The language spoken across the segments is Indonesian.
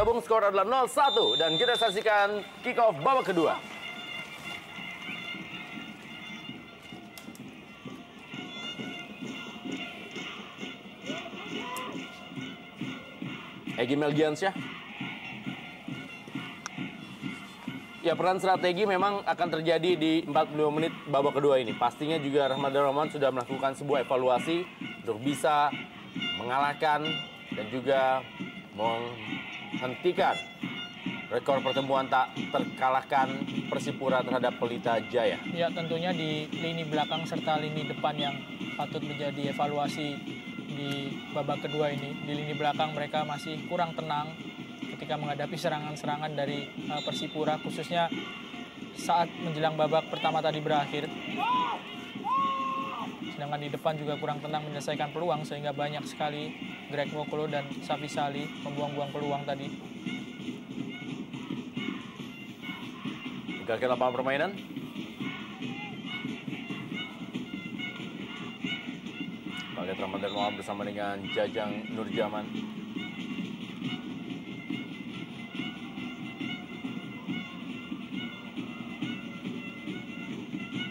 bergabung, skor adalah 0-1 dan kita saksikan kick off babak kedua. Egy Melgiansyah. Ya, peran strategi memang akan terjadi di 45 menit babak kedua ini. Pastinya juga Rahmat Darmawan sudah melakukan sebuah evaluasi untuk bisa mengalahkan dan juga menghentikan rekor pertemuan tak terkalahkan Persipura terhadap Pelita Jaya. Ya, tentunya di lini belakang serta lini depan yang patut menjadi evaluasi di babak kedua ini. Di lini belakang mereka masih kurang tenang ketika menghadapi serangan-serangan dari Persipura, khususnya saat menjelang babak pertama tadi berakhir. Sedangkan di depan juga kurang tenang menyelesaikan peluang, sehingga banyak sekali Greg Nwokolo dan Safi Sali membuang-buang peluang tadi. Ke lapangan permainan. Pakai Rahmat Darmawan bersama dengan Jajang Nurjaman.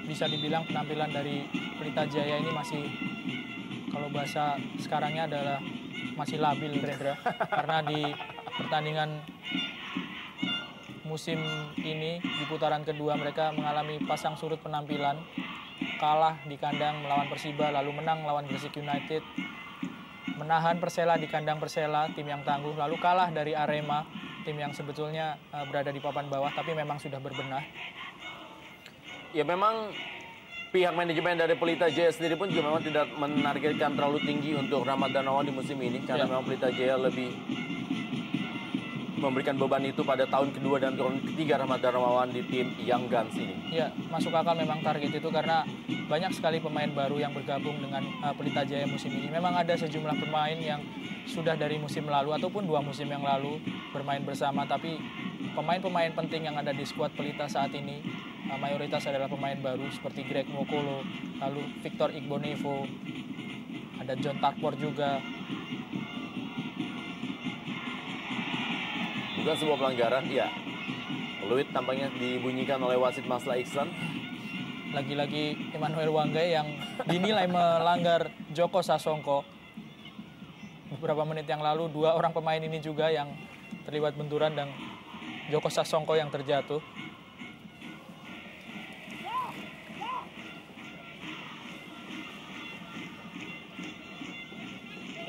Bisa dibilang penampilan dari Pelita Jaya ini masih, kalau bahasa sekarangnya adalah masih labil, Rendra. Karena di pertandingan musim ini di putaran kedua mereka mengalami pasang surut penampilan. Kalah di kandang melawan Persiba, lalu menang melawan Gresik United. Menahan Persela di kandang Persela, tim yang tangguh, lalu kalah dari Arema, tim yang sebetulnya berada di papan bawah tapi memang sudah berbenah. Ya, memang pihak manajemen dari Pelita Jaya sendiri pun juga memang tidak menargetkan terlalu tinggi untuk Rahmat Darmawan di musim ini, karena memang Pelita Jaya lebih memberikan beban itu pada tahun kedua dan tahun ketiga Rahmat Darmawan di tim Young Guns ini. Ya, masuk akal memang target itu karena banyak sekali pemain baru yang bergabung dengan Pelita Jaya musim ini. Memang ada sejumlah pemain yang sudah dari musim lalu ataupun 2 musim yang lalu bermain bersama, tapi pemain-pemain penting yang ada di skuad Pelita saat ini mayoritas adalah pemain baru seperti Greg Nwokolo, lalu Victor Igbonevo, ada John Takpor juga. Bukan sebuah pelanggaran, ya. Peluit tampaknya dibunyikan oleh wasit Masla Iksan. Lagi-lagi Emmanuel Wanggai yang dinilai melanggar Joko Sasongko. Beberapa menit yang lalu 2 orang pemain ini juga yang terlibat benturan dan Joko Sasongko yang terjatuh.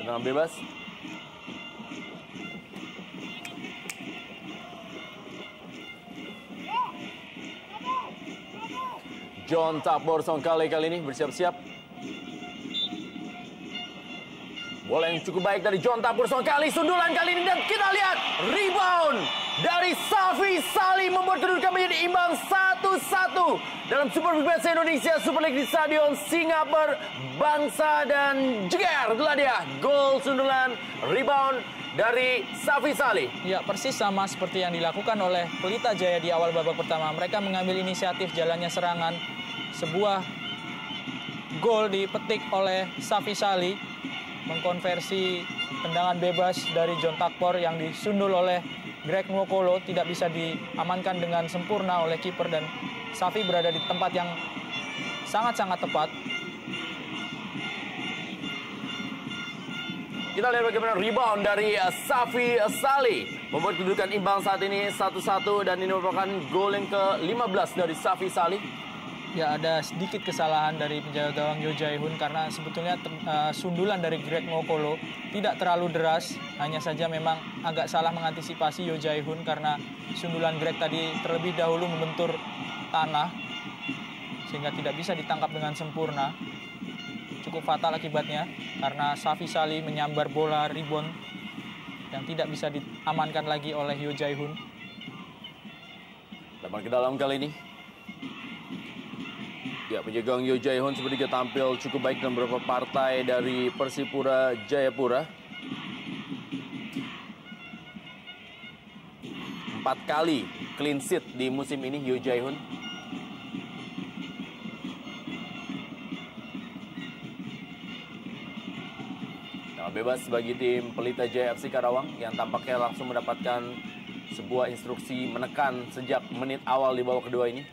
Tendangan bebas. John Takpor Songkale kali ini bersiap-siap. Bola yang cukup baik dari John Takpor Songkale. Sundulan kali ini dan kita lihat rebound dari Safi Sali membuat kedudukan menjadi imbang 1-1 dalam Super Big Match Indonesia Super League di Stadion Singapura Bangsa, dan jeger itulah dia gol sundulan rebound dari Safi Sali. Ya, persis sama seperti yang dilakukan oleh Pelita Jaya di awal babak pertama. Mereka mengambil inisiatif jalannya serangan. Sebuah gol dipetik oleh Safi Sali, mengkonversi tendangan bebas dari John Takpor yang disundul oleh Greg Nwokolo, tidak bisa diamankan dengan sempurna oleh kiper, dan Safi berada di tempat yang sangat-sangat tepat. Kita lihat bagaimana rebound dari Safi Sali membuat kedudukan imbang saat ini 1-1, dan ini merupakan gol yang ke-15 dari Safi Sali. Ya, ada sedikit kesalahan dari penjaga gawang Yo Jae-hoon karena sebetulnya sundulan dari Greg Nwokolo tidak terlalu deras, hanya saja memang agak salah mengantisipasi Yo Jae-hoon karena sundulan Greg tadi terlebih dahulu membentur tanah sehingga tidak bisa ditangkap dengan sempurna. Cukup fatal akibatnya karena Safi Sali menyambar bola rebound yang tidak bisa diamankan lagi oleh Yo Jae-hoon. Lebar ke dalam kali ini. Ya, penjaga Yo Jae-hoon sepertinya tampil cukup baik dalam beberapa partai dari Persipura Jayapura. 4 kali clean sheet di musim ini Yo Jae-hoon. Bebas bagi tim Pelita Jaya FC Karawang yang tampaknya langsung mendapatkan sebuah instruksi menekan sejak menit awal di babak kedua ini.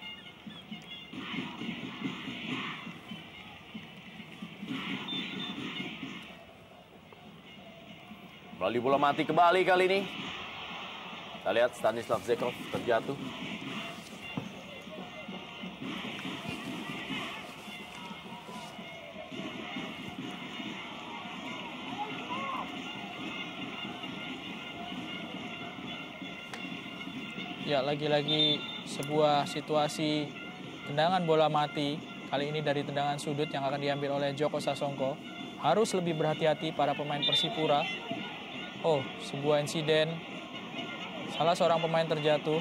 Melalui bola mati kembali kali ini. Kita lihat Stanislav Zekov terjatuh. Ya, lagi-lagi sebuah situasi tendangan bola mati. Kali ini dari tendangan sudut yang akan diambil oleh Joko Sasongko. Harus lebih berhati-hati para pemain Persipura. Oh, sebuah insiden. Salah seorang pemain terjatuh.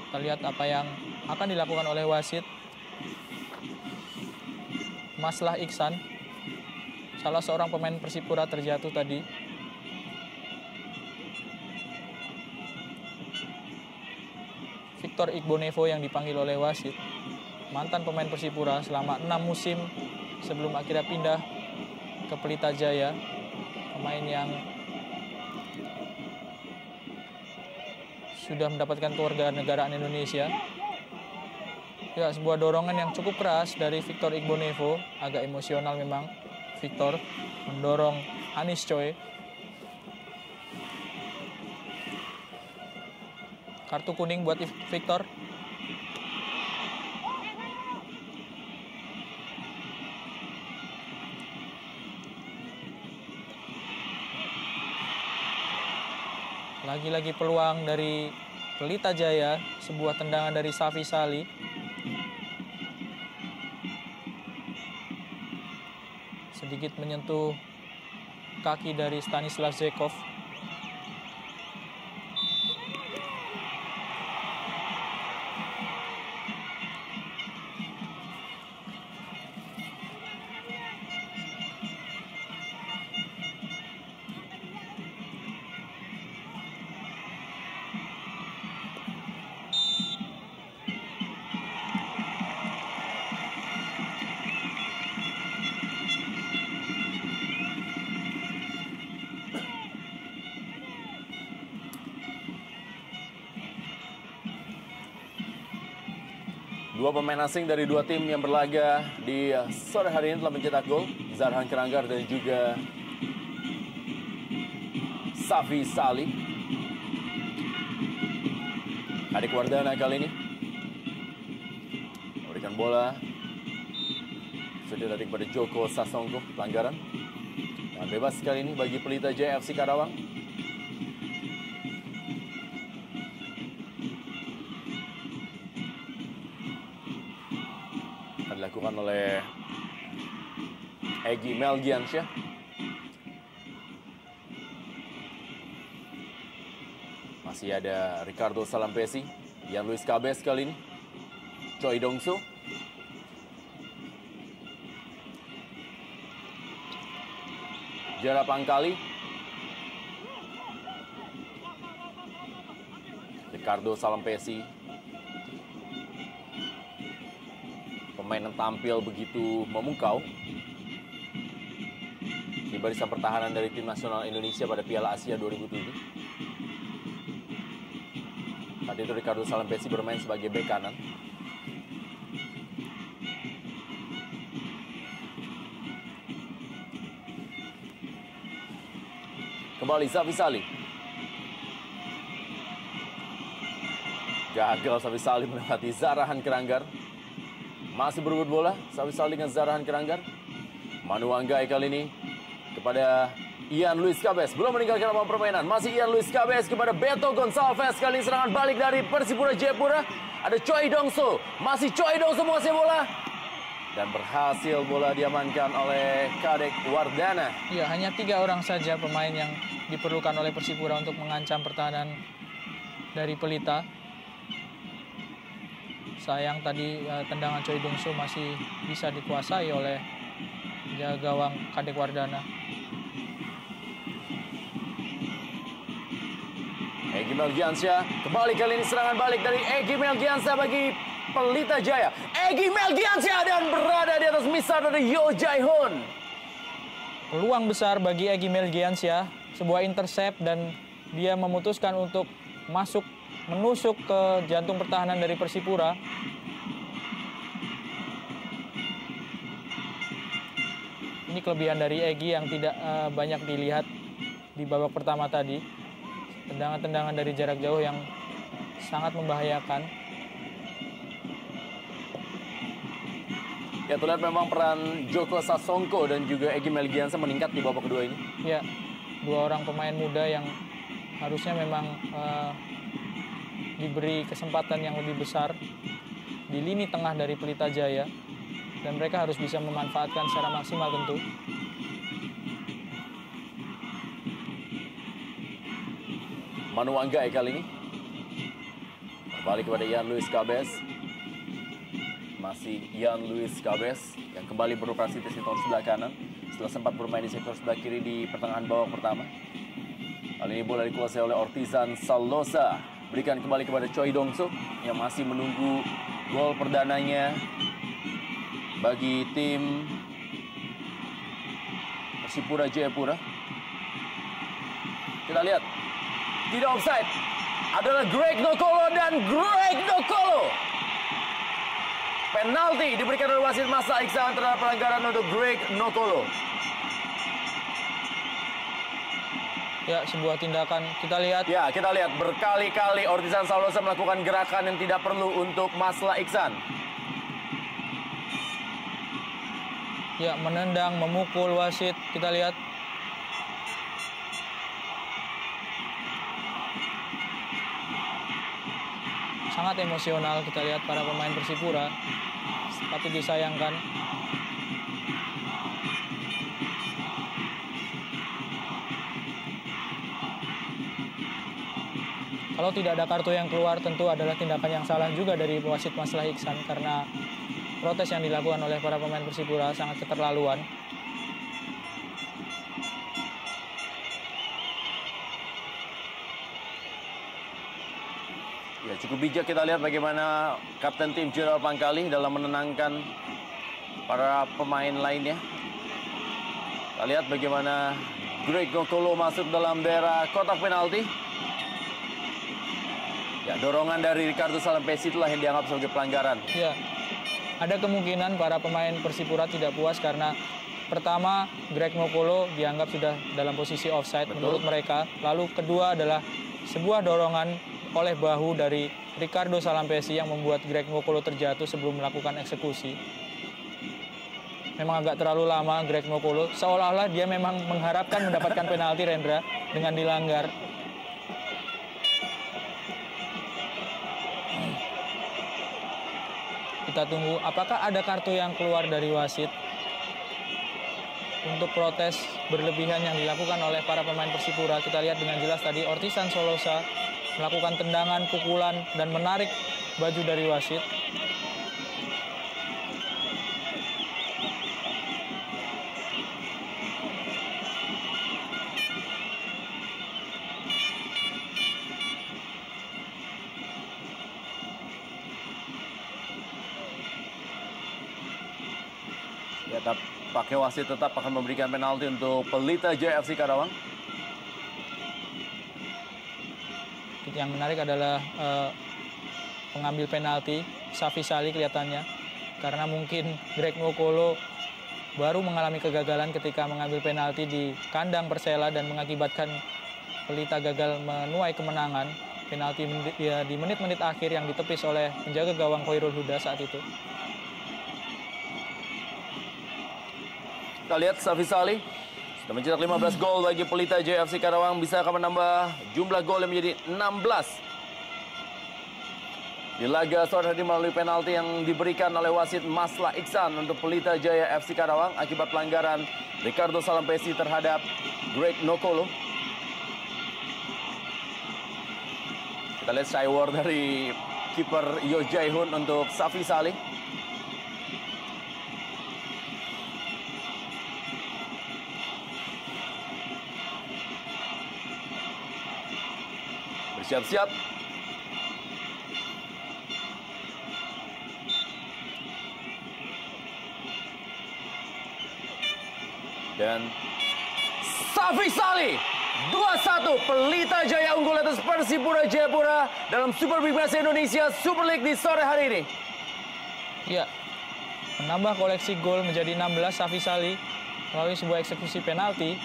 Kita lihat apa yang akan dilakukan oleh wasit. Maslah Iksan, salah seorang pemain Persipura terjatuh tadi. Victor Igbonevo yang dipanggil oleh wasit, mantan pemain Persipura selama 6 musim sebelum akhirnya pindah ke Pelita Jaya. Pemain yang sudah mendapatkan kewarganegaraan Indonesia. Ya, sebuah dorongan yang cukup keras dari Victor Igbonevo. Agak emosional memang Victor mendorong Anis Choi. Kartu kuning buat Victor. Lagi-lagi peluang dari Pelita Jaya. Sebuah tendangan dari Safi Sali. Sedikit menyentuh kaki dari Stanislav Zekov. Dua pemain asing dari dua tim yang berlaga di sore hari ini telah mencetak gol. Zarhan Keranggar dan juga Safi Sali. Kadek Wardana kali ini memberikan bola sudah dari kepada Joko Sasongko, pelanggaran. Dan bebas kali ini bagi Pelita Jaya FC Karawang. Dilakukan oleh Egy Melgiansyah. Masih ada Ricardo Salampesi, Ian Luis Cabes kali ini, Choi Dongso, Jara Pangkali, Ricardo Salampesi. Pemain yang tampil begitu memukau di barisan pertahanan dari tim nasional Indonesia pada Piala Asia 2007. Tadi itu Ricardo Salampesi bermain sebagai bek kanan. Kembali Safi Sali. Gagal Safi Sali melewati Zarhan Keranggar. Masih berebut bola, Safi Sali dengan Zarhan Keranggar. Manu Anggai kali ini kepada Ian Luis Cabes. Belum meninggalkan lapangan permainan. Masih Ian Luis Cabes kepada Beto Gonçalves. Kali ini serangan balik dari Persipura Jayapura. Ada Choi Dongso. Masih Choi Dongso menguasai bola. Dan berhasil bola diamankan oleh Kadek Wardana. Ya, hanya 3 orang saja pemain yang diperlukan oleh Persipura untuk mengancam pertahanan dari Pelita. Sayang tadi tendangan Choi Dongso masih bisa dikuasai oleh jaga gawang Kadek Wardana. Egy Melgiansyah kembali, kali ini serangan balik dari Egy Melgiansyah bagi Pelita Jaya. Egy Melgiansyah dan berada di atas misar dari Yo Jae-hoon. Peluang besar bagi Egy Melgiansyah, sebuah intercept dan dia memutuskan untuk menusuk ke jantung pertahanan dari Persipura. Ini kelebihan dari Egy yang tidak banyak dilihat di babak pertama tadi. Tendangan-tendangan dari jarak jauh yang sangat membahayakan. Ya, terlihat memang peran Joko Sasongko dan juga Egy Melgiansyah meningkat di babak kedua ini. Ya, dua orang pemain muda yang harusnya memang diberi kesempatan yang lebih besar di lini tengah dari Pelita Jaya. Dan mereka harus bisa memanfaatkan secara maksimal tentu. Manu Anggai kali ini kembali kepada Ian Luis Cabes. Masih Ian Luis Cabes yang kembali beroperasi di sektor sebelah kanan setelah sempat bermain di sektor sebelah kiri di pertengahan babak pertama. Kali ini bola dikuasai oleh Ortizan Salosa. Berikan kembali kepada Choi Dong-soo yang masih menunggu gol perdananya bagi tim Persipura Jayapura. Kita lihat, tidak offside adalah Greg Nokolo, dan Greg Nokolo. Penalti diberikan oleh wasit Maslah Iksan terhadap pelanggaran untuk Greg Nokolo. Ya, sebuah tindakan. Kita lihat. Ya, kita lihat berkali-kali Ortizan Salosa melakukan gerakan yang tidak perlu untuk Maslah Iksan. Ya, menendang, memukul wasit. Kita lihat. Sangat emosional kita lihat para pemain Persipura. Patut disayangkan. Kalau tidak ada kartu yang keluar, tentu adalah tindakan yang salah juga dari wasit Maslah Iksan, karena protes yang dilakukan oleh para pemain Persipura sangat keterlaluan. Ya, cukup bijak kita lihat bagaimana Kapten tim Gerald Pangkali dalam menenangkan para pemain lainnya. Kita lihat bagaimana Greg Nokolo masuk dalam daerah kotak penalti. Ya, dorongan dari Ricardo Salampesi itulah yang dianggap sebagai pelanggaran. Ya, ada kemungkinan para pemain Persipura tidak puas karena pertama, Greg Nokolo dianggap sudah dalam posisi offside. Betul. Menurut mereka. Lalu kedua adalah sebuah dorongan oleh bahu dari Ricardo Salampesi yang membuat Greg Nokolo terjatuh sebelum melakukan eksekusi. Memang agak terlalu lama Greg Nokolo, seolah-olah dia memang mengharapkan mendapatkan penalti, Rendra, dengan dilanggar. Kita tunggu apakah ada kartu yang keluar dari wasit untuk protes berlebihan yang dilakukan oleh para pemain Persipura. Kita lihat dengan jelas tadi Ortizan Salosa melakukan tendangan, pukulan, dan menarik baju dari wasit. Ya, pakai wasit tetap akan memberikan penalti untuk Pelita Jaya FC Karawang. Yang menarik adalah pengambil penalti, Safi Sali kelihatannya. Karena mungkin Greg Nokolo baru mengalami kegagalan ketika mengambil penalti di kandang Persela dan mengakibatkan Pelita gagal menuai kemenangan. Penalti di menit-menit akhir yang ditepis oleh penjaga gawang Khairul Huda saat itu. Kita lihat Safi Sali sudah mencetak 15 gol bagi Pelita Jaya FC Karawang. Bisa akan menambah jumlah gol yang menjadi 16. Di laga sore tadi melalui penalti yang diberikan oleh wasit Maslah Iksan untuk Pelita Jaya FC Karawang akibat pelanggaran Ricardo Salampesi terhadap Greg Nokolo. Kita lihat shy war dari kiper Yo Jae-hoon untuk Safi Sali. Bersiap-siap. Dan Safi Salih 2-1, Pelita Jaya unggul atas Persipura Jayapura dalam Super Big Match Indonesia Super League di sore hari ini. Ya, menambah koleksi gol menjadi 16 Safi Salih melalui sebuah eksekusi penalti.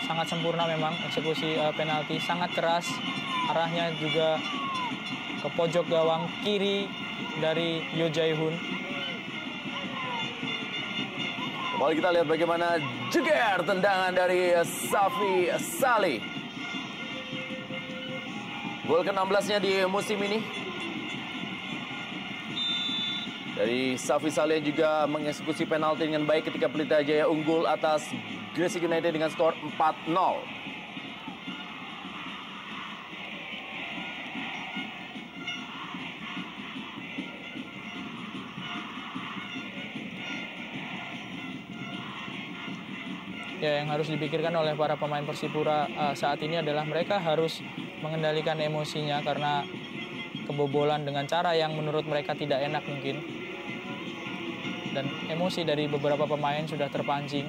Sangat sempurna memang eksekusi penalti, sangat keras. Arahnya juga ke pojok gawang kiri dari Yo Jae-hoon. Kembali kita lihat bagaimana jeger tendangan dari Safi Salih. Gol ke-16-nya di musim ini. Dari Safi Salih juga mengeksekusi penalti dengan baik ketika Pelita Jaya unggul atas Gresik United dengan skor 4-0. Ya, yang harus dipikirkan oleh para pemain Persipura saat ini adalah mereka harus mengendalikan emosinya karena kebobolan dengan cara yang menurut mereka tidak enak mungkin. Dan emosi dari beberapa pemain sudah terpancing.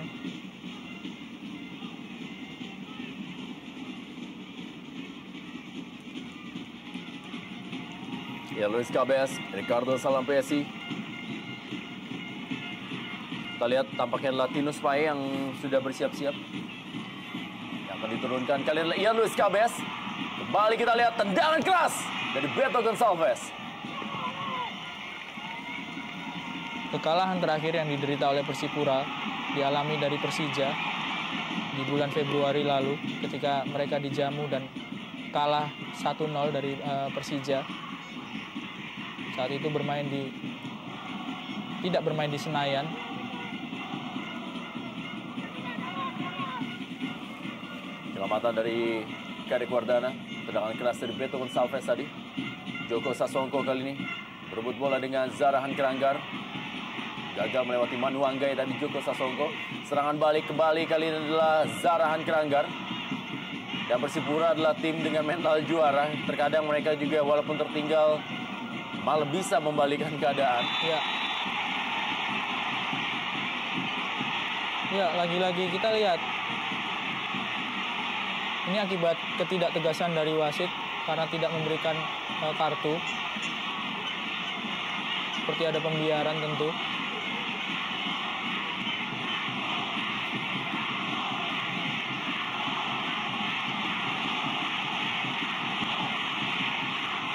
Ya, Luis Cabez, Ricardo Salampesi. Kita lihat tampaknya Latinus Pai yang sudah bersiap-siap. Yang akan diturunkan kali ini Ian Luis Cabez. Kembali kita lihat tendangan keras dari Beto Gonçalves. Kekalahan terakhir yang diderita oleh Persipura dialami dari Persija di bulan Februari lalu ketika mereka dijamu dan kalah 1-0 dari Persija. Saat itu tidak bermain di Senayan. Penyelamatan dari Kadek Wardana. Tendangan keras dari Beto Gonçalves tadi. Joko Sasongko kali ini berebut bola dengan Zarahan Keranggar. Gagal melewati Manu Anggai tadi Joko Sasongko. Serangan balik kembali kali ini adalah Zarahan Keranggar. Dan Persipura adalah tim dengan mental juara. Terkadang mereka juga walaupun tertinggal malah bisa membalikan keadaan. Ya, lagi-lagi kita lihat. Ini akibat ketidaktegasan dari wasit karena tidak memberikan kartu. Seperti ada pembiaran tentu.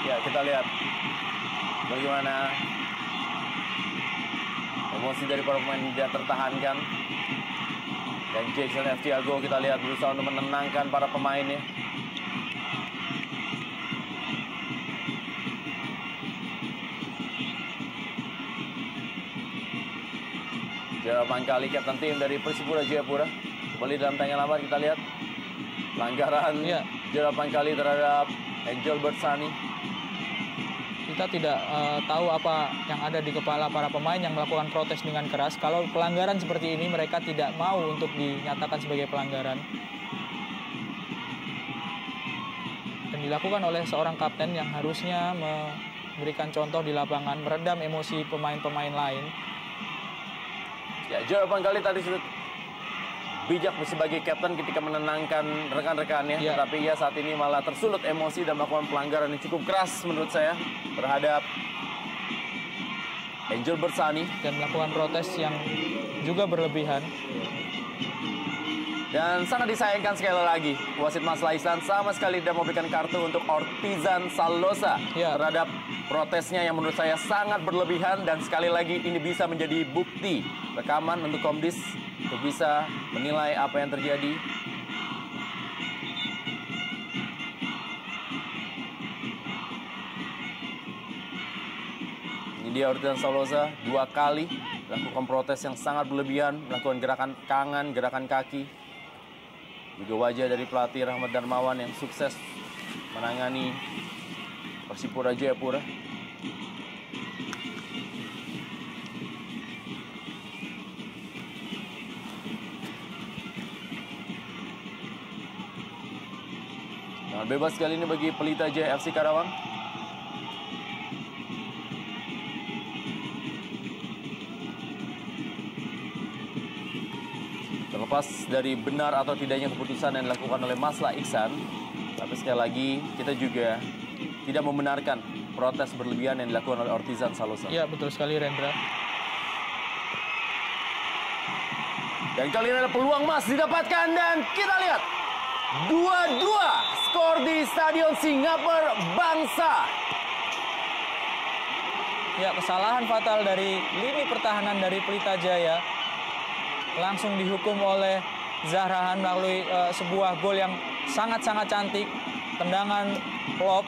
Ya, kita lihat bagaimana emosi dari para pemain tidak tertahankan. Dan Jackson F. Tiago kita lihat berusaha untuk menenangkan para pemainnya. Gerald Pangkali, kapten tim dari Persipura Jayapura. Kembali dalam tayangan lambat kita lihat pelanggaran Gerald Pangkali terhadap Angel Bersani. Kita tidak tahu apa yang ada di kepala para pemain yang melakukan protes dengan keras. Kalau pelanggaran seperti ini mereka tidak mau untuk dinyatakan sebagai pelanggaran. Dan dilakukan oleh seorang kapten yang harusnya memberikan contoh di lapangan, meredam emosi pemain-pemain lain. Ya, Gerald Pangkali tadi sudah bijak sebagai kapten ketika menenangkan rekan-rekannya, tetapi ia saat ini malah tersulut emosi dan melakukan pelanggaran yang cukup keras menurut saya terhadap Angel Bersani dan melakukan protes yang juga berlebihan. Dan sangat disayangkan sekali lagi wasit Mas Laisan sama sekali tidak memberikan kartu untuk Ortizan Salosa terhadap protesnya yang menurut saya sangat berlebihan. Dan sekali lagi ini bisa menjadi bukti rekaman untuk Komdis untuk bisa menilai apa yang terjadi. Ini dia Ortizan Salosa 2 kali melakukan protes yang sangat berlebihan, melakukan gerakan tangan, gerakan kaki. Juga wajah dari pelatih Rahmat Darmawan yang sukses menangani Persipura Jayapura. Tendangan bebas kali ini bagi Pelita Jaya FC Karawang. Terlepas dari benar atau tidaknya keputusan yang dilakukan oleh Masla Iksan, tapi sekali lagi kita juga tidak membenarkan protes berlebihan yang dilakukan oleh Ortizan Salosa. Ya, betul sekali, Rendra. Dan kali ini ada peluang emas didapatkan dan kita lihat 2-2 skor di Stadion Singapura Bangsa. Ya, kesalahan fatal dari lini pertahanan dari Pelita Jaya langsung dihukum oleh Zahrahan melalui sebuah gol yang sangat-sangat cantik. Tendangan lob.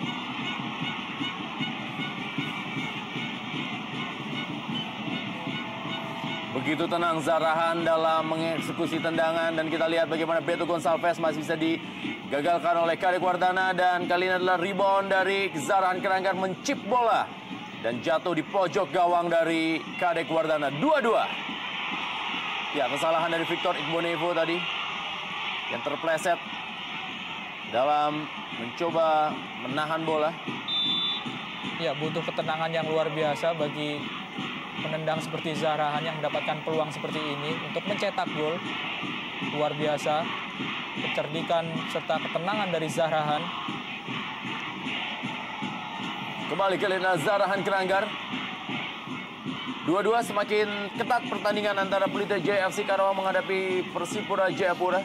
Begitu tenang Zahrahan dalam mengeksekusi tendangan dan kita lihat bagaimana Beto Gonçalves masih bisa digagalkan oleh Kadek Wardana dan kali ini adalah rebound dari Zahrahan Keranggan mencip bola dan jatuh di pojok gawang dari Kadek Wardana. 2-2. Ya, kesalahan dari Victor Igbonevo tadi yang terpleset dalam mencoba menahan bola. Ya, butuh ketenangan yang luar biasa bagi penendang seperti Zahrahan yang mendapatkan peluang seperti ini untuk mencetak gol. Luar biasa kecerdikan serta ketenangan dari Zahrahan. Kembali ke Lena Zahrahan Keranggar. 2-2, semakin ketat pertandingan antara Pelita Jaya FC Karawang menghadapi Persipura Jayapura.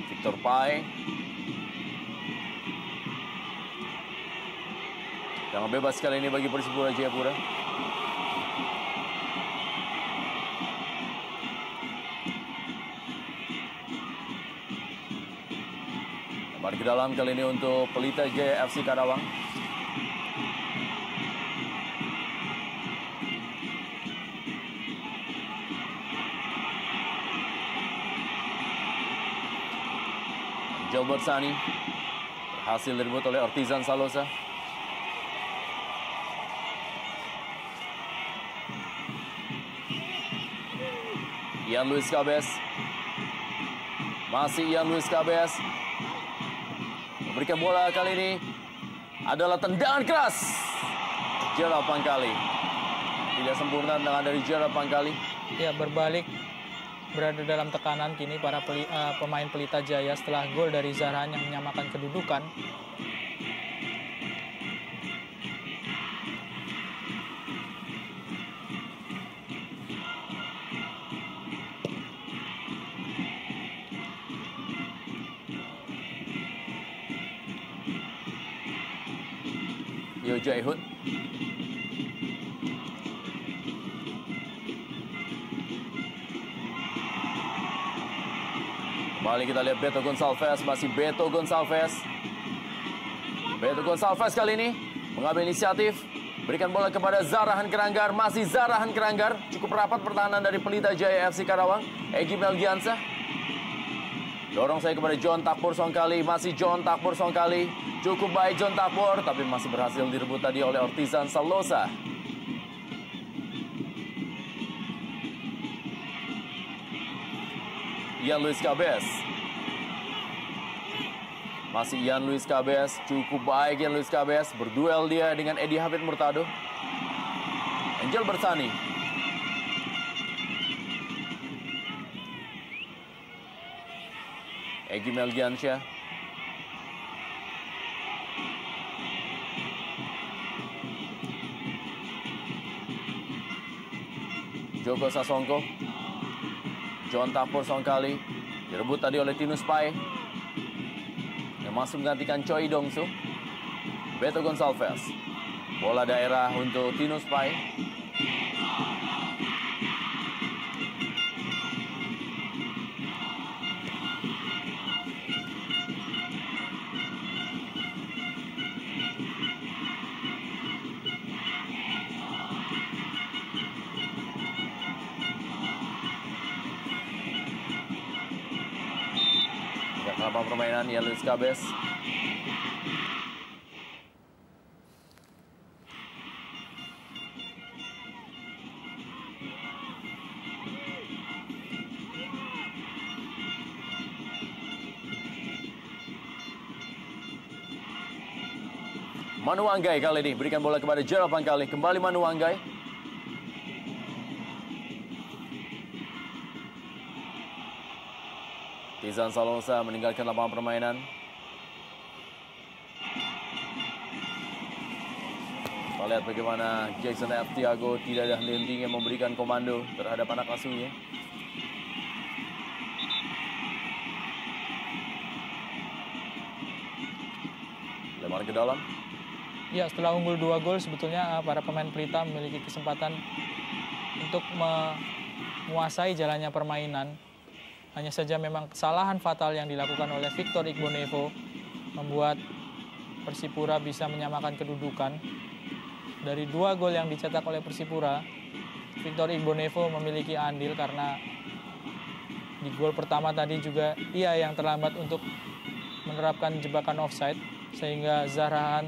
Victor Pai. Yang bebas kali ini bagi Persipura Jayapura. Kembali ke dalam kali ini untuk Pelita Jaya FC Karawang. Gilbert Sani berhasil direbut oleh Ortizan Salosa. Ian Luis Cabes. Masih Ian Luis Cabes. Memberikan bola kali ini adalah tendangan keras. Gerald Pangkali. Tidak sempurna tendangan dari Gerald Pangkali. Ya, berbalik berada dalam tekanan kini para pemain Pelita Jaya setelah gol dari Zahrahan yang menyamakan kedudukan. Yo Jae-hoon. Kembali kita lihat Beto Gonçalves, masih Beto Gonçalves. Beto Gonçalves kali ini mengambil inisiatif, berikan bola kepada Zahrahan Keranggar, masih Zahrahan Keranggar. Cukup rapat pertahanan dari Pelita Jaya FC Karawang. Egy Melgiansyah. Dorong saya kepada John Takpur Songkali, masih John Takpur Songkali. Cukup baik John Takpur, tapi masih berhasil direbut tadi oleh Ortizan Salosa. Ian Luis Cabes. Masih Ian Luis Cabes. Cukup baik Ian Luis Cabes. Berduel dia dengan Edi Hafid Murtado. Angel Bersani. Egy Melgiansyah. Joko Sasongko. John Takpur Songkali direbut tadi oleh Tinus Pai yang masuk menggantikan Choi Dongsu. Beto Gonçalves, bola daerah untuk Tinus Pai. Permainan Ian Luis Cabes. Manu Anggai kali ini berikan bola kepada Gerald Pangkali. Kembali Manu Anggai. Tizan Salosa meninggalkan lapangan permainan. Kita lihat bagaimana Jackson F. Tiago tidak ada henti-hentinya memberikan komando terhadap anak asuhnya. Lempar ke dalam. Ya, setelah unggul 2 gol sebetulnya para pemain Pelita memiliki kesempatan untuk menguasai jalannya permainan. Hanya saja memang kesalahan fatal yang dilakukan oleh Victor Igbonevo membuat Persipura bisa menyamakan kedudukan. Dari 2 gol yang dicetak oleh Persipura, Victor Igbonevo memiliki andil karena di gol pertama tadi juga ia yang terlambat untuk menerapkan jebakan offside sehingga Zahrahan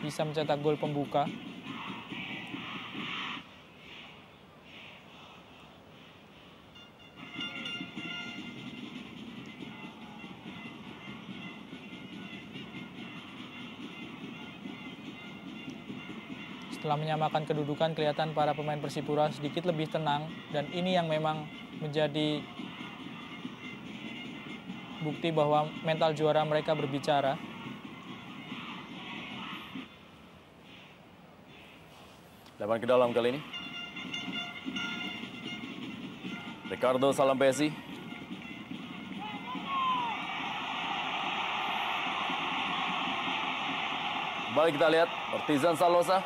bisa mencetak gol pembuka. Setelah menyamakan kedudukan, kelihatan para pemain Persipura sedikit lebih tenang, dan ini yang memang menjadi bukti bahwa mental juara mereka berbicara. Lempar ke dalam kali ini. Ricardo Salampesi. Kembali kita lihat Ortizan Salosa.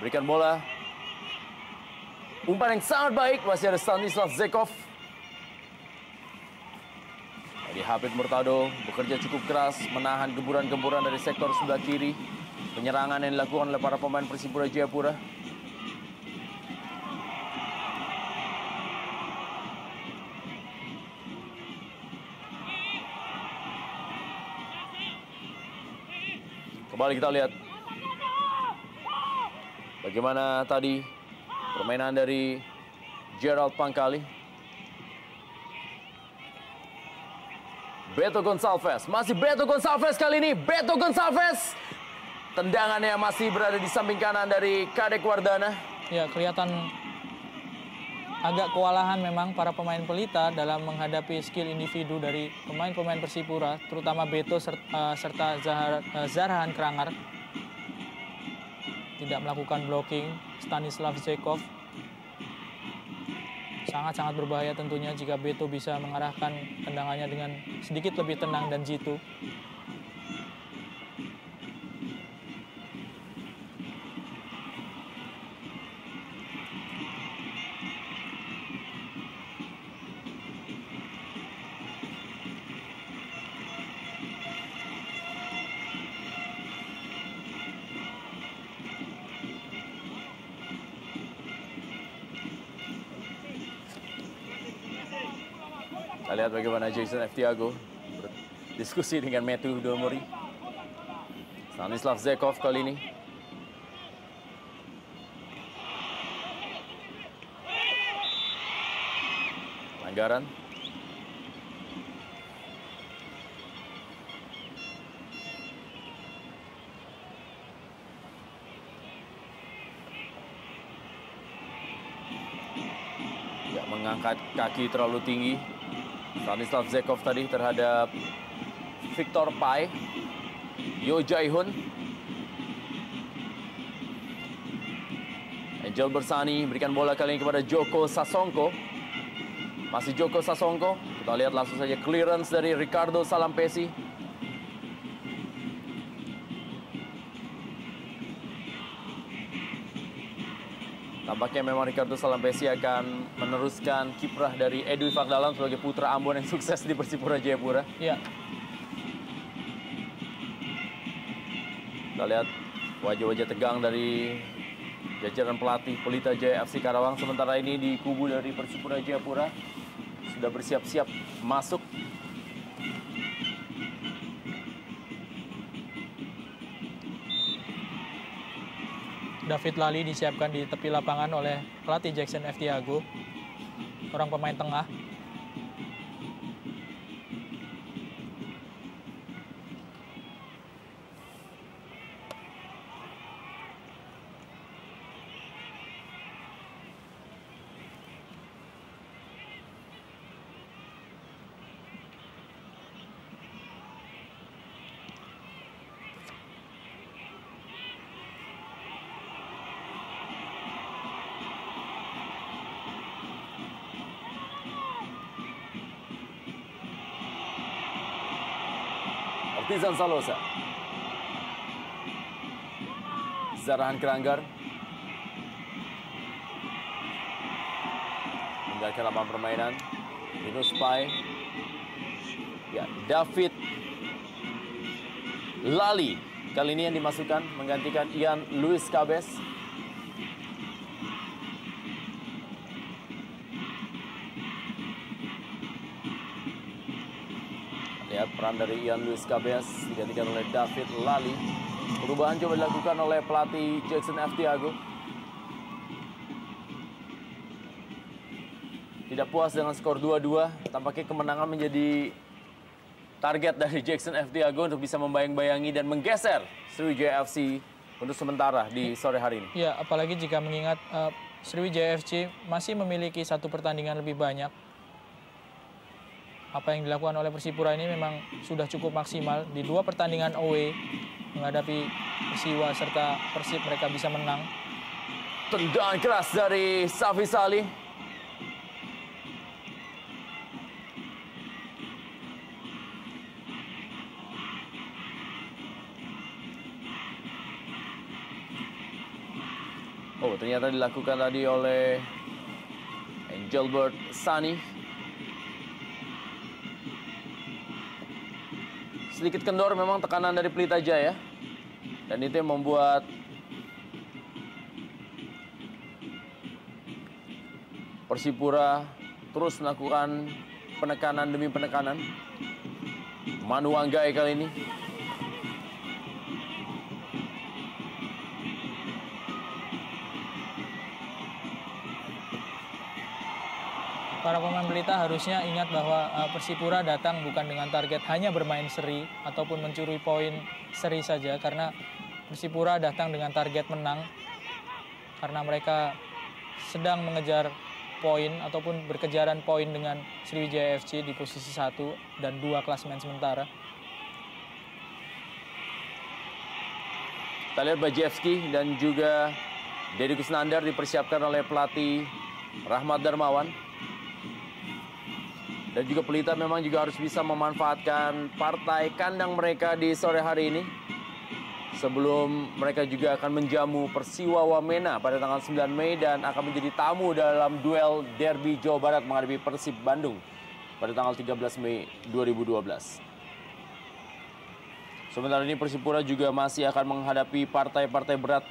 Berikan bola. Umpan yang sangat baik. Masih ada Stanislav Zekov. Jadi Hafid Murtado bekerja cukup keras menahan gemburan-gemburan dari sektor sebelah kiri. Penyerangan yang dilakukan oleh para pemain Persipura Jayapura. Kembali kita lihat bagaimana tadi permainan dari Gerald Pangkali. Beto Gonçalves, masih Beto Gonçalves kali ini. Beto Gonçalves. Tendangannya masih berada di samping kanan dari Kadek Wardana. Ya, kelihatan agak kewalahan memang para pemain Pelita dalam menghadapi skill individu dari pemain-pemain Persipura, terutama Beto serta Zahrahan Krangar. Tidak melakukan blocking. Stanislav Zekov sangat-sangat berbahaya tentunya jika Beto bisa mengarahkan tendangannya dengan sedikit lebih tenang dan jitu. Kita lihat bagaimana Jackson F. Tiago berdiskusi dengan Matthew Domori. Stanislav Zekov kali ini. Pelanggaran. Ya, mengangkat kaki terlalu tinggi. Stanislav Zekov tadi terhadap Victor Pai. Yo Jae-hun. Angel Bersani berikan bola kali ini kepada Joko Sasongko. Masih Joko Sasongko. Kita lihat langsung saja clearance dari Ricardo Salampesi. Tampaknya memang Ricardo Salampesi akan meneruskan kiprah dari Edwi Fakdalam sebagai putra Ambon yang sukses di Persipura Jayapura. Ya. Kita lihat wajah-wajah tegang dari jajaran pelatih Pelita Jaya FC Karawang. Sementara ini di kubu dari Persipura Jayapura sudah bersiap-siap masuk. David Lali disiapkan di tepi lapangan oleh pelatih Jackson F. Tiago, orang pemain tengah. Tizan Salosa. Zarahan Keranggar. Meninggalkan lapangan permainan. Yunus Pai. Ya, David Lali. Kali ini yang dimasukkan menggantikan Ian Luis Cabes. Lihat peran dari Ian Luis Cabes digantikan oleh David Lali. Perubahan coba dilakukan oleh pelatih Jackson F. Tiago. Tidak puas dengan skor 2-2, tampaknya kemenangan menjadi target dari Jackson F. Tiago untuk bisa membayang-bayangi dan menggeser Sriwijaya FC untuk sementara di sore hari ini. Ya, apalagi jika mengingat Sriwijaya FC masih memiliki satu pertandingan lebih banyak. Apa yang dilakukan oleh Persipura ini memang sudah cukup maksimal. Di 2 pertandingan away menghadapi Persiwa serta Persib mereka bisa menang. Tendangan keras dari Safi Salih. Oh, ternyata dilakukan tadi oleh Angelbert Sani. Sedikit kendor memang tekanan dari Pelita Jaya. Dan itu yang membuat Persipura terus melakukan penekanan demi penekanan. Manu Anggai kali ini. Para pemain Pelita harusnya ingat bahwa Persipura datang bukan dengan target hanya bermain seri ataupun mencuri poin seri saja, karena Persipura datang dengan target menang karena mereka sedang mengejar poin ataupun berkejaran poin dengan Sriwijaya FC di posisi 1 dan 2 klasemen sementara. Kita lihat Bajewski dan juga Deddy Kusnandar dipersiapkan oleh pelatih Rahmat Darmawan. Dan juga Pelita memang juga harus bisa memanfaatkan partai kandang mereka di sore hari ini. Sebelum mereka juga akan menjamu Persiwa Wamena pada tanggal 9 Mei dan akan menjadi tamu dalam duel Derby Jawa Barat menghadapi Persib Bandung pada tanggal 13 Mei 2012. Sementara ini Persipura juga masih akan menghadapi partai-partai berat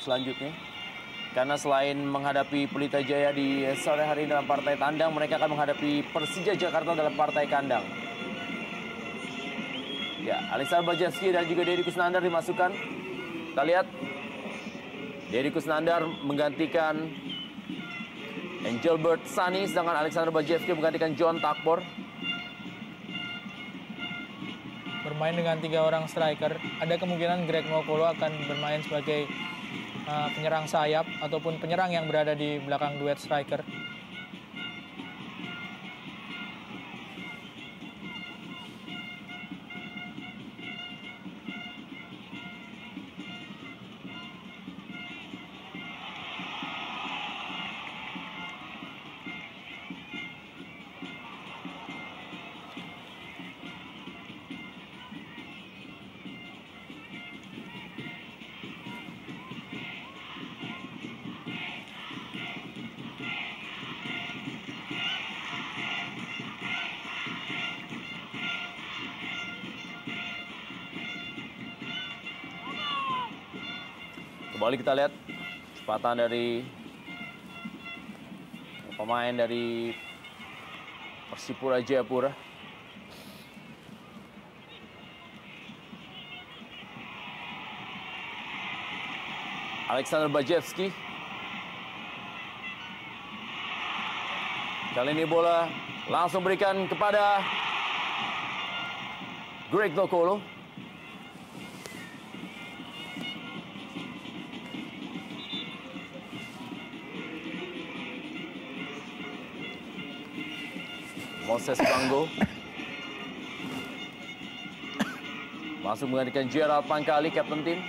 selanjutnya. Karena selain menghadapi Pelita Jaya di sore hari dalam partai tandang, mereka akan menghadapi Persija Jakarta dalam partai kandang. Ya, Alexander Bajewski dan juga Deddy Kusnandar dimasukkan. Kita lihat, Deddy Kusnandar menggantikan Angelbert Sani, sedangkan Alexander Bajewski menggantikan John Takbor. Bermain dengan 3 orang striker, ada kemungkinan Greg Nwokolo akan bermain sebagai penyerang sayap ataupun penyerang yang berada di belakang duet striker. Kembali kita lihat kecepatan dari pemain dari Persipura Jayapura. Alexander Bajewski. Kali ini bola langsung berikan kepada Greg Nwokolo. Moses Banggo masuk menggantikan Gerald Pangkali, kapten tim.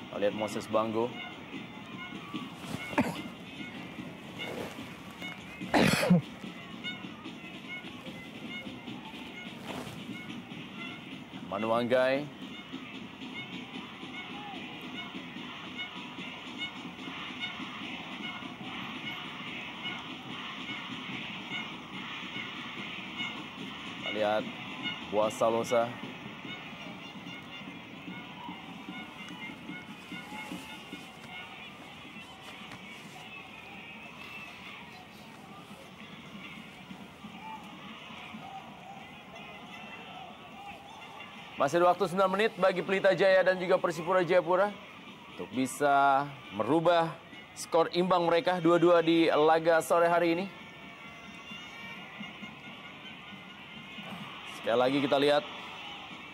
Kita lihat Moses Banggo. Manuangai. Kita lihat Buas Salosa. Masih ada waktu 9 menit bagi Pelita Jaya dan juga Persipura Jayapura untuk bisa merubah skor imbang mereka 2-2 di laga sore hari ini. Sekali lagi kita lihat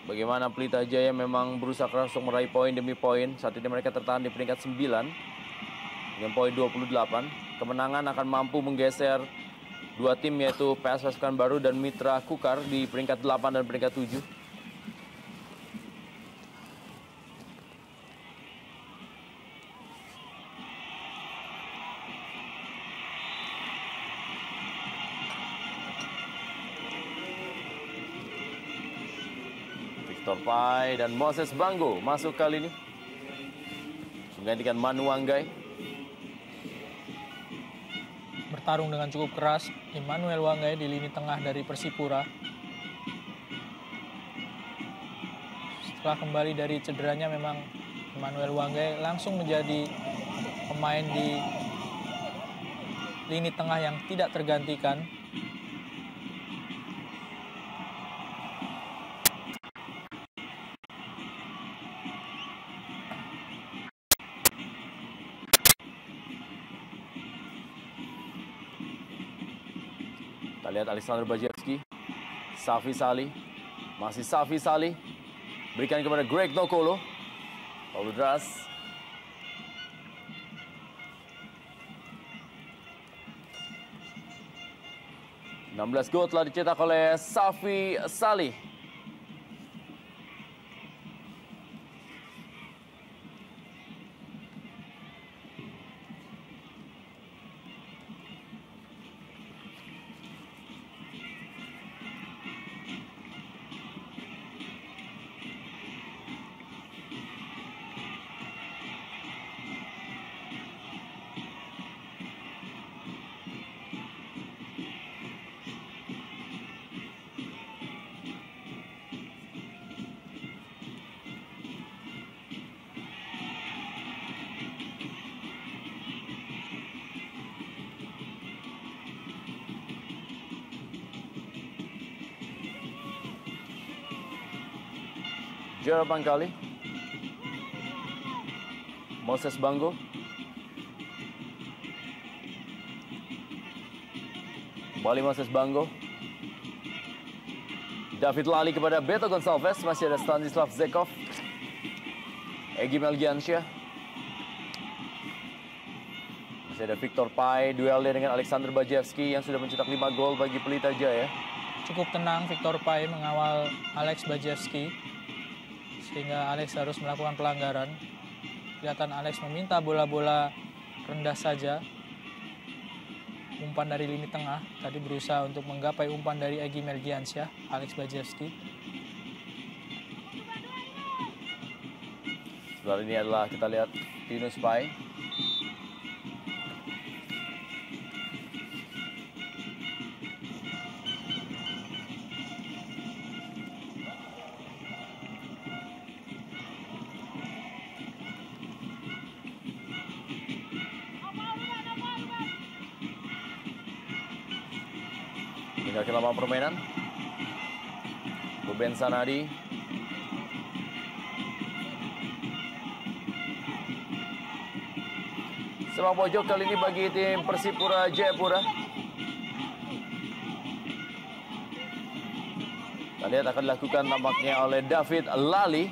bagaimana Pelita Jaya memang berusaha keras untuk meraih poin demi poin. Saat ini mereka tertahan di peringkat 9 dengan poin 28. Kemenangan akan mampu menggeser dua tim yaitu PSS Pekanbaru dan Mitra Kukar di peringkat 8 dan peringkat 7. Victor Pai dan Moses Banggo masuk kali ini menggantikan Manuangai. Bertarung dengan cukup keras Immanuel Wangai di lini tengah dari Persipura. Setelah kembali dari cederanya memang Immanuel Wangai langsung menjadi pemain di lini tengah yang tidak tergantikan. Kita lihat Alexander Bajewski, Safi Salih, masih Safi Salih, berikan kepada Greg Nokolo, Paulo Dras. (16 gol telah dicetak oleh Safi Salih. Gerald Pangkali, Moses Banggo, kembali Moses Banggo, David Lali kepada Beto Gonçalves, masih ada Stanislav Zekov, Egy Melgiansyah, masih ada Victor Pai, duelnya dengan Alexander Bajewski yang sudah mencetak 5 gol bagi Pelita Jaya. Cukup tenang Victor Pai mengawal Alex Bajewski, sehingga Alex harus melakukan pelanggaran. Kelihatan Alex meminta bola-bola rendah saja. Umpan dari lini tengah, tadi berusaha untuk menggapai umpan dari Egy Melgiansyah, Alex Bajewski. Setelah ini adalah kita lihat Tinus Pai. Hingga ke lapangan permainan, Ruben Sanadi, sepak pojok kali ini bagi tim Persipura Jayapura. Kita lihat akan dilakukan tampaknya oleh David Lali.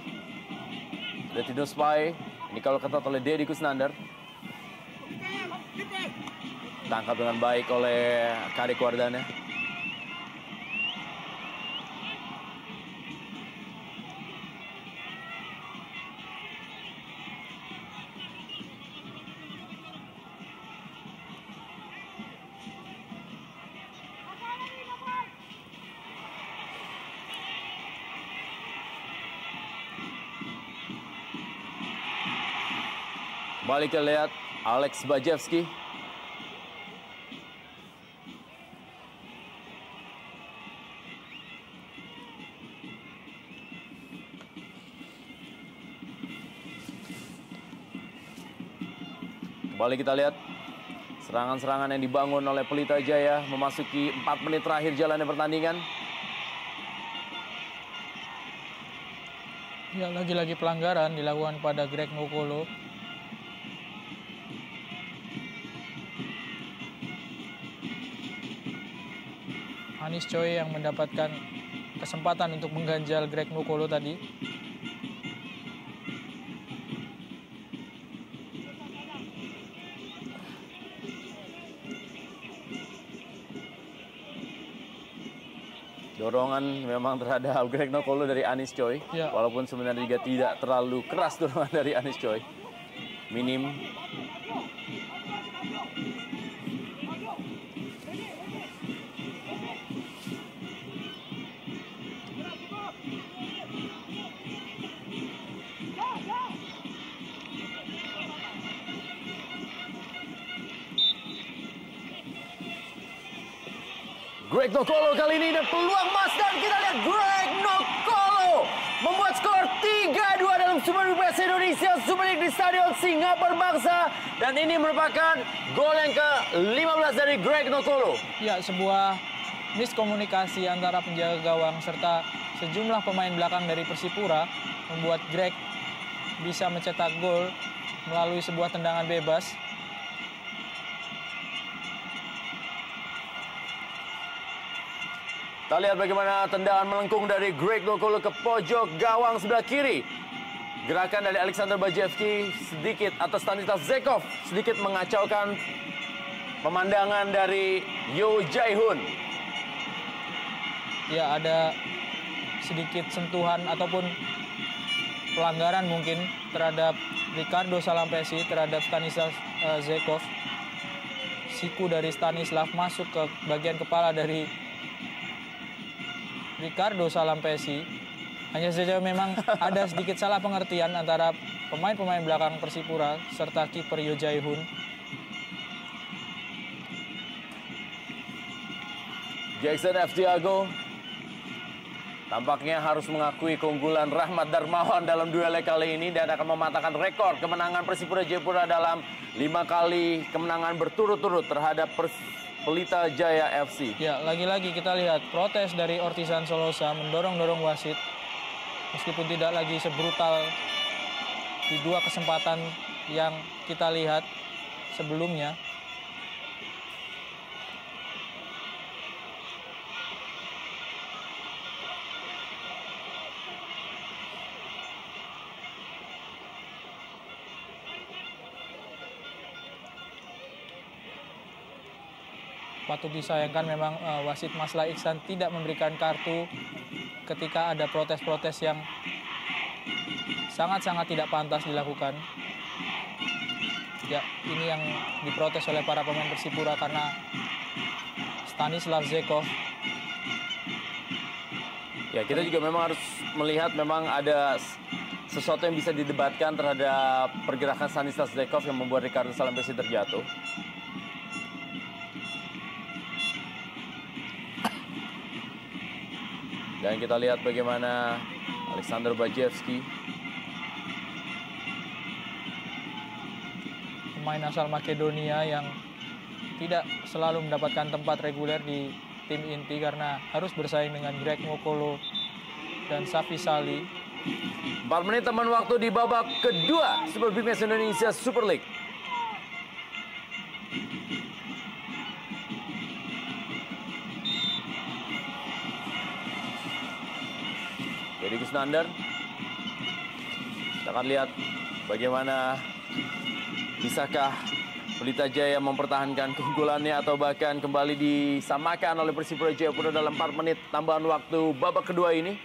Tinus Pai, ini kalau ketat oleh Deddy Kusnandar. Tangkap dengan baik oleh Kadek Wardana. Kembali kita lihat Alex Bajewski. Kembali kita lihat serangan-serangan yang dibangun oleh Pelita Jaya memasuki 4 menit terakhir jalannya pertandingan. Ya, lagi-lagi pelanggaran dilakukan pada Greg Nwokolo. Anis Choi yang mendapatkan kesempatan untuk mengganjal Greg Nwokolo tadi. Dorongan memang terhadap Greg Nwokolo dari Anis Choi. Ya. Walaupun sebenarnya juga tidak terlalu keras dorongan dari Anis Choi. Minim. Greg Nwokolo kali ini dan peluang emas, dan kita lihat Greg Nwokolo membuat skor 3-2 dalam Super Big Bash Indonesia Super League di Stadion Singapura Bangsa, dan ini merupakan gol yang ke-15 dari Greg Nwokolo. Ya, sebuah miskomunikasi antara penjaga gawang serta sejumlah pemain belakang dari Persipura membuat Greg bisa mencetak gol melalui sebuah tendangan bebas. Kita lihat bagaimana tendangan melengkung dari Greg Nwokolo ke pojok gawang sebelah kiri. Gerakan dari Alexander Bajewski sedikit, atau Stanislav Zekov sedikit mengacaukan pemandangan dari Yo Jae-hoon. Ya, ada sedikit sentuhan ataupun pelanggaran mungkin terhadap Ricardo Salampesi terhadap Stanislav Zekov. Siku dari Stanislav masuk ke bagian kepala dari Ricardo Salampesi. Hanya saja memang ada sedikit salah pengertian antara pemain-pemain belakang Persipura serta kiper Yo Jae-hoon. Jackson F. Tiago tampaknya harus mengakui keunggulan Rahmat Darmawan dalam duel kali ini dan akan mematahkan rekor kemenangan Persipura Jayapura dalam 5 kali kemenangan berturut-turut terhadap Pelita Jaya FC. Ya, lagi-lagi kita lihat protes dari Ortisan Solosa mendorong-dorong wasit. Meskipun tidak lagi sebrutal di 2 kesempatan yang kita lihat sebelumnya. Patut disayangkan memang wasit Maslah Iksan tidak memberikan kartu ketika ada protes-protes yang sangat-sangat tidak pantas dilakukan. Ya, ini yang diprotes oleh para pemain Persipura karena Stanislav Zekov. Ya, kita juga memang harus melihat memang ada sesuatu yang bisa didebatkan terhadap pergerakan Stanislav Zekov yang membuat Ricardo Salampesi terjatuh. Dan kita lihat bagaimana Alexander Bajewski, pemain asal Makedonia yang tidak selalu mendapatkan tempat reguler di tim inti karena harus bersaing dengan Greg Nwokolo dan Safi Sali. 4 menit teman waktu di babak kedua Super Big Bash Indonesia Super League. Jadi Kusnandar, kita akan lihat bagaimana bisakah Pelita Jaya mempertahankan keunggulannya atau bahkan kembali disamakan oleh Persipura Jayapura dalam 4 menit tambahan waktu babak kedua ini.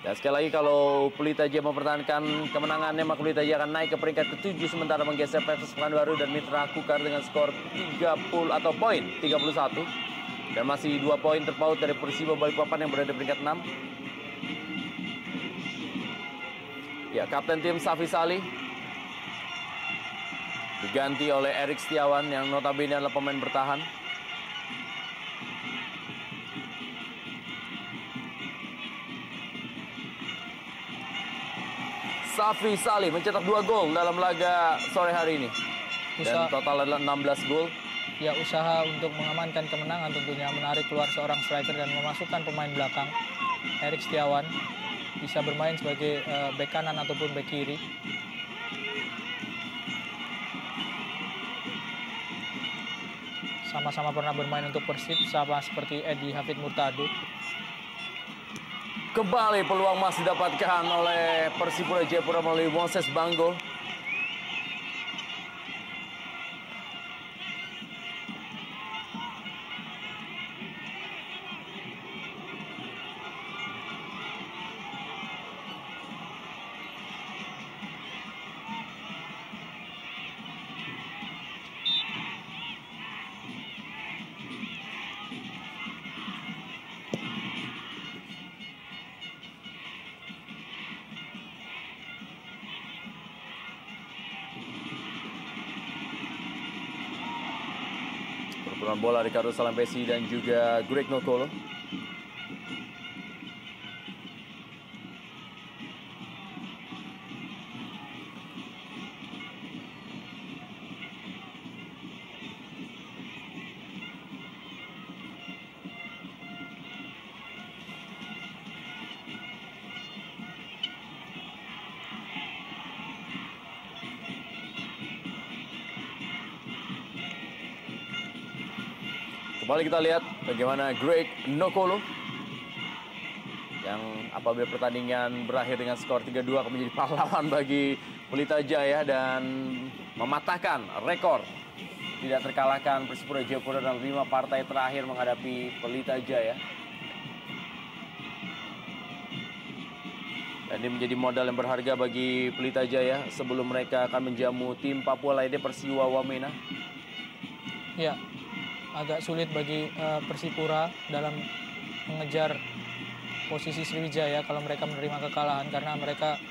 Dan sekali lagi kalau Pelita Jaya mempertahankan kemenangannya, maka Pelita Jaya akan naik ke peringkat ke-7 sementara menggeser PSS Pekanbaru dan Mitra Kukar dengan skor 30 atau poin 31. Dan masih 2 poin terpaut dari Persiba Balikpapan yang berada di peringkat 6. Ya, kapten tim Safi Sali. Diganti oleh Erik Setiawan yang notabene adalah pemain bertahan. Safi Salih mencetak 2 gol dalam laga sore hari ini. Dan total adalah 16 gol. Ya, usaha untuk mengamankan kemenangan tentunya menarik keluar seorang striker dan memasukkan pemain belakang. Erik Setiawan bisa bermain sebagai bek kanan ataupun bek kiri. Sama-sama pernah bermain untuk Persib, sama seperti Edi Hafid Murtado. Kembali peluang masih didapatkan oleh Persipura Jayapura melalui Moses Banggo. Perputaran bola Ricardo Salampesi dan juga Greg Nokolo. Kembali kita lihat bagaimana Greg Nokolo yang apabila pertandingan berakhir dengan skor 3-2 akan menjadi pahlawan bagi Pelita Jaya dan mematahkan rekor tidak terkalahkan Persipura Jayapura dalam 5 partai terakhir menghadapi Pelita Jaya. Dan ini menjadi modal yang berharga bagi Pelita Jaya sebelum mereka akan menjamu tim Papua lainnya Persiwa Wamena. Ya, agak sulit bagi Persipura dalam mengejar posisi Sriwijaya kalau mereka menerima kekalahan karena mereka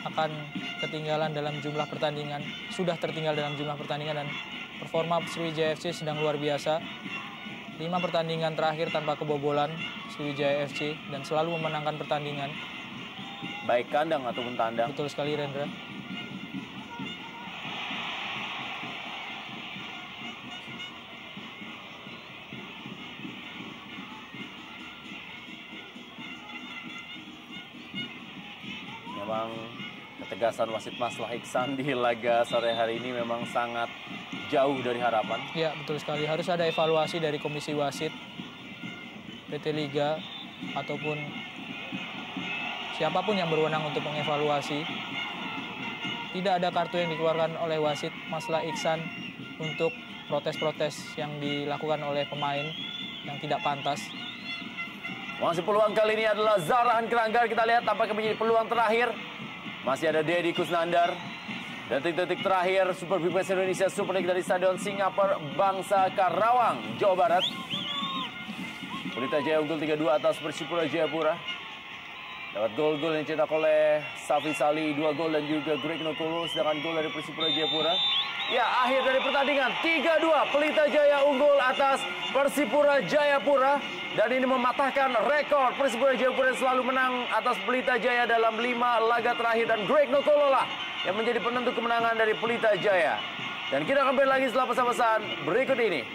akan ketinggalan dalam jumlah pertandingan, sudah tertinggal dalam jumlah pertandingan dan performa Sriwijaya FC sedang luar biasa. 5 pertandingan terakhir tanpa kebobolan Sriwijaya FC dan selalu memenangkan pertandingan. Baik kandang ataupun tandang. Betul sekali, Rendra. Memang ketegasan wasit Maslah Iksan di laga sore hari ini memang sangat jauh dari harapan. Ya, betul sekali. Harus ada evaluasi dari Komisi Wasit, PT Liga, ataupun siapapun yang berwenang untuk mengevaluasi. Tidak ada kartu yang dikeluarkan oleh wasit Maslah Iksan untuk protes-protes yang dilakukan oleh pemain yang tidak pantas. Masih peluang kali ini adalah Zarahan Keranggar. Kita lihat apakah menjadi peluang terakhir. Masih ada Dedi Kusnandar. Detik-detik terakhir Super Big Bash Indonesia Super League dari Stadion Singapura Bangsa Karawang, Jawa Barat. Pelita Jaya unggul 3-2 atas Persipura Jayapura. Dapat gol-gol yang dicetak oleh Safi Salih, 2 gol dan juga Greg Nokolo. Sedangkan gol dari Persipura Jayapura. Ya, akhir dari pertandingan 3-2. Pelita Jaya unggul atas Persipura Jayapura. Dan ini mematahkan rekor Persipura Jayapura yang selalu menang atas Pelita Jaya dalam 5 laga terakhir. Dan Greg Nokolo lah yang menjadi penentu kemenangan dari Pelita Jaya. Dan kita akan kembali lagi setelah pesan-pesan berikut ini.